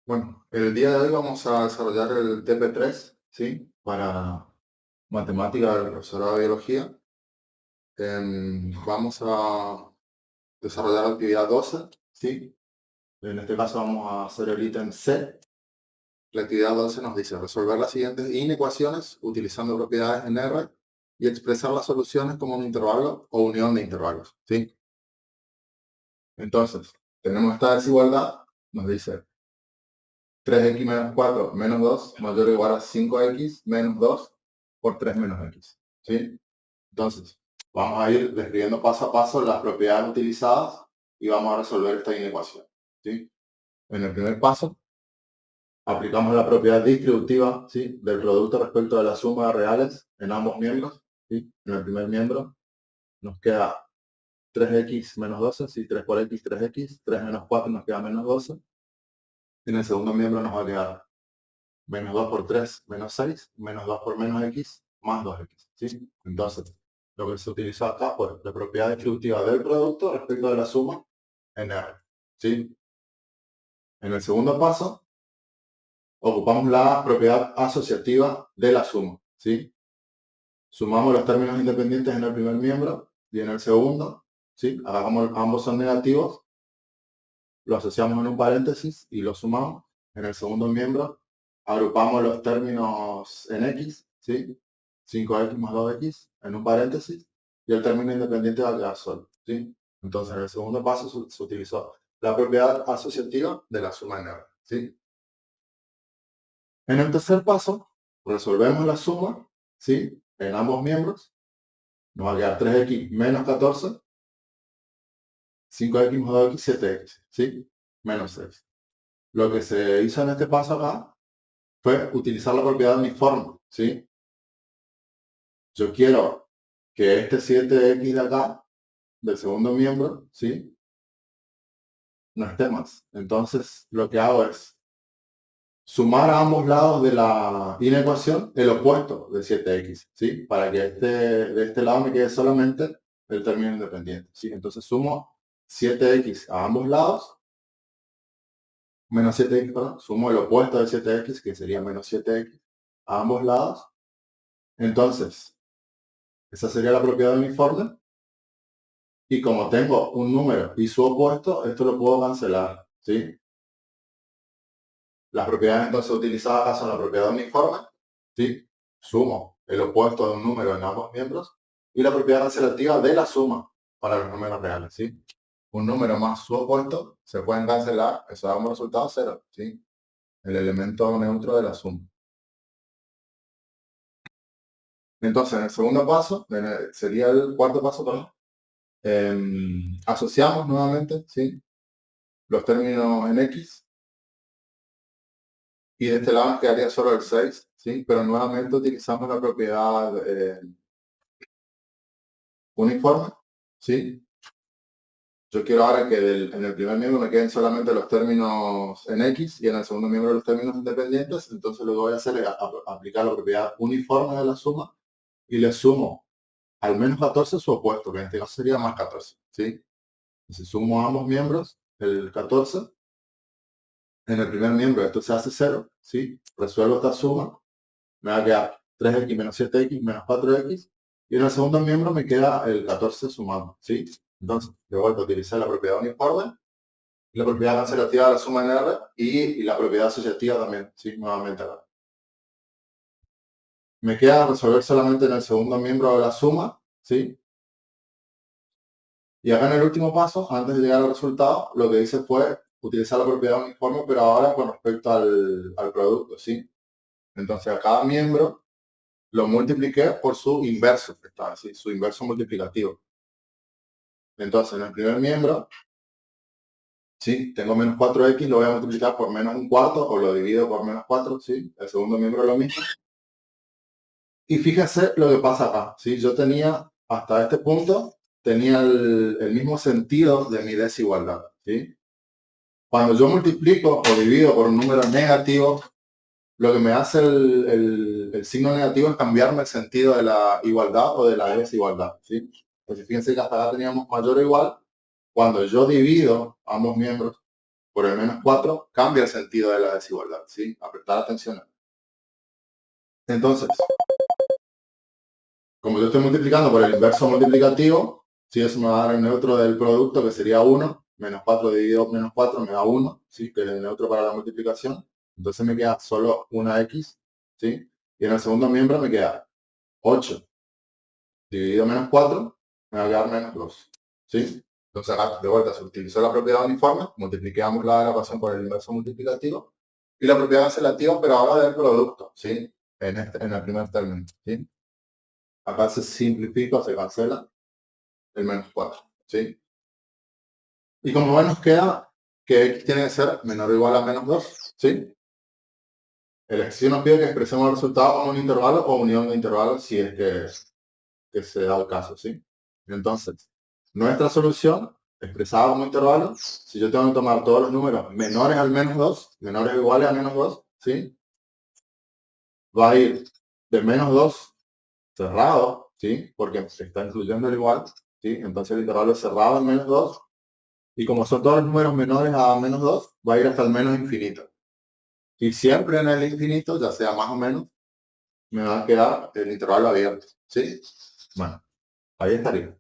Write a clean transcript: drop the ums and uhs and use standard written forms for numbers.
Bueno, el día de hoy vamos a desarrollar el TP3, ¿sí? Para matemática del profesorado de biología. Vamos a desarrollar la actividad 12, ¿sí? En este caso vamos a hacer el ítem C. La actividad 12 nos dice resolver las siguientes inecuaciones utilizando propiedades en R y expresar las soluciones como un intervalo o unión de intervalos, ¿sí? Entonces, tenemos esta desigualdad, nos dice 3x menos 4 menos 2 mayor o igual a 5x menos 2 por 3 menos x. ¿Sí? Entonces, vamos a ir describiendo paso a paso las propiedades utilizadas y vamos a resolver esta inecuación. ¿Sí? En el primer paso, aplicamos la propiedad distributiva, ¿sí?, del producto respecto de la suma de reales en ambos miembros. ¿Sí? En el primer miembro nos queda 3x menos 12, ¿sí? 3 por x, 3x, 3 menos 4 nos queda menos 12. En el segundo miembro nos va a quedar menos 2 por 3, menos 6, menos 2 por menos x, más 2x. ¿Sí? Entonces, lo que se utilizó acá fue la propiedad distributiva del producto respecto de la suma en R. ¿Sí? En el segundo paso, ocupamos la propiedad asociativa de la suma. ¿Sí? Sumamos los términos independientes en el primer miembro y en el segundo. ¿Sí? Ahora como ambos son negativos, lo asociamos en un paréntesis y lo sumamos. En el segundo miembro, agrupamos los términos en x, ¿sí? 5x más 2x en un paréntesis y el término independiente va a quedar solo, ¿sí? Entonces, en el segundo paso se utilizó la propiedad asociativa de la suma en R, ¿sí? En el tercer paso, resolvemos la suma, ¿sí?, en ambos miembros. Nos va a quedar 3x menos 14, 5x más 2x, 7x, ¿sí? Menos 6. Lo que se hizo en este paso acá fue utilizar la propiedad uniforme, ¿sí? Yo quiero que este 7x de acá, del segundo miembro, ¿sí?, no esté más. Entonces, lo que hago es sumar a ambos lados de la inecuación el opuesto de 7x, ¿sí? Para que de este lado me quede solamente el término independiente, ¿sí? Entonces sumo 7x a ambos lados, menos 7x, perdón, sumo el opuesto de 7x, que sería menos 7x, a ambos lados. Entonces, esa sería la propiedad uniforme. Y como tengo un número y su opuesto, esto lo puedo cancelar, ¿sí? Las propiedades entonces utilizadas acá son la propiedad uniforme, ¿sí? Sumo el opuesto de un número en ambos miembros, y la propiedad cancelativa de la suma para los números reales, ¿sí? Un número más su opuesto se pueden cancelar, eso da como resultado 0, ¿sí? El elemento neutro de la suma. Entonces, en el segundo paso, sería el cuarto paso, perdón, asociamos nuevamente, ¿sí?, los términos en x, y de este lado nos quedaría solo el 6, ¿sí? Pero nuevamente utilizamos la propiedad uniforme, ¿sí? Yo quiero ahora que en el primer miembro me queden solamente los términos en x y en el segundo miembro los términos independientes. Entonces lo que voy a hacer es aplicar la propiedad uniforme de la suma y le sumo al menos 14 su opuesto, que en este caso sería más 14, ¿sí? Entonces sumo a ambos miembros el 14. En el primer miembro esto se hace 0, ¿sí? Resuelvo esta suma, me va a quedar 3x menos 7x menos 4x, y en el segundo miembro me queda el 14 sumando, ¿sí? Entonces, de vuelta a utilizar la propiedad uniforme, la propiedad cancelativa de la suma en R y la propiedad asociativa también, ¿sí? Nuevamente acá. Me queda resolver solamente en el segundo miembro de la suma, ¿sí? Y acá en el último paso, antes de llegar al resultado, lo que hice fue utilizar la propiedad uniforme, pero ahora con respecto al producto, ¿sí? Entonces, a cada miembro lo multipliqué por su inverso, ¿sí? Su inverso multiplicativo. Entonces, en el primer miembro, ¿sí?, tengo menos 4x, lo voy a multiplicar por menos un cuarto o lo divido por menos 4, ¿sí? El segundo miembro lo mismo. Y fíjese lo que pasa acá, ¿sí? Yo tenía, hasta este punto, tenía el mismo sentido de mi desigualdad, ¿sí? Cuando yo multiplico o divido por un número negativo, lo que me hace el signo negativo es cambiarme el sentido de la igualdad o de la desigualdad, ¿sí? Entonces fíjense que hasta acá teníamos mayor o igual. Cuando yo divido ambos miembros por el menos 4, cambia el sentido de la desigualdad, ¿sí? A prestar atención. Entonces, como yo estoy multiplicando por el inverso multiplicativo, si eso me va a dar el neutro del producto, que sería 1, menos 4 dividido menos 4 me da 1, ¿sí? Que es el neutro para la multiplicación. Entonces me queda solo una x, ¿sí? Y en el segundo miembro me queda 8 dividido menos 4, me va a quedar menos 2, ¿sí? Entonces acá de vuelta se utilizó la propiedad uniforme, multiplicamos la ecuación por el inverso multiplicativo, y la propiedad acelativa, pero ahora del producto, ¿sí? En el primer término, ¿sí? Acá se simplifica, se cancela el menos 4, ¿sí? Y como ven nos queda que x tiene que ser menor o igual a menos 2, ¿sí? El ejercicio nos pide que expresemos el resultado como un intervalo o unión de intervalos si es que se da el caso, ¿sí? Entonces, nuestra solución expresada como intervalo, si yo tengo que tomar todos los números menores al menos 2, menores o iguales a menos 2, ¿sí? Va a ir de menos 2 cerrado, ¿sí? Porque se está incluyendo el igual, ¿sí? Entonces el intervalo es cerrado en menos 2. Y como son todos los números menores a menos 2, va a ir hasta el menos infinito. Y siempre en el infinito, ya sea más o menos, me va a quedar el intervalo abierto, ¿sí? Bueno, ahí estaría.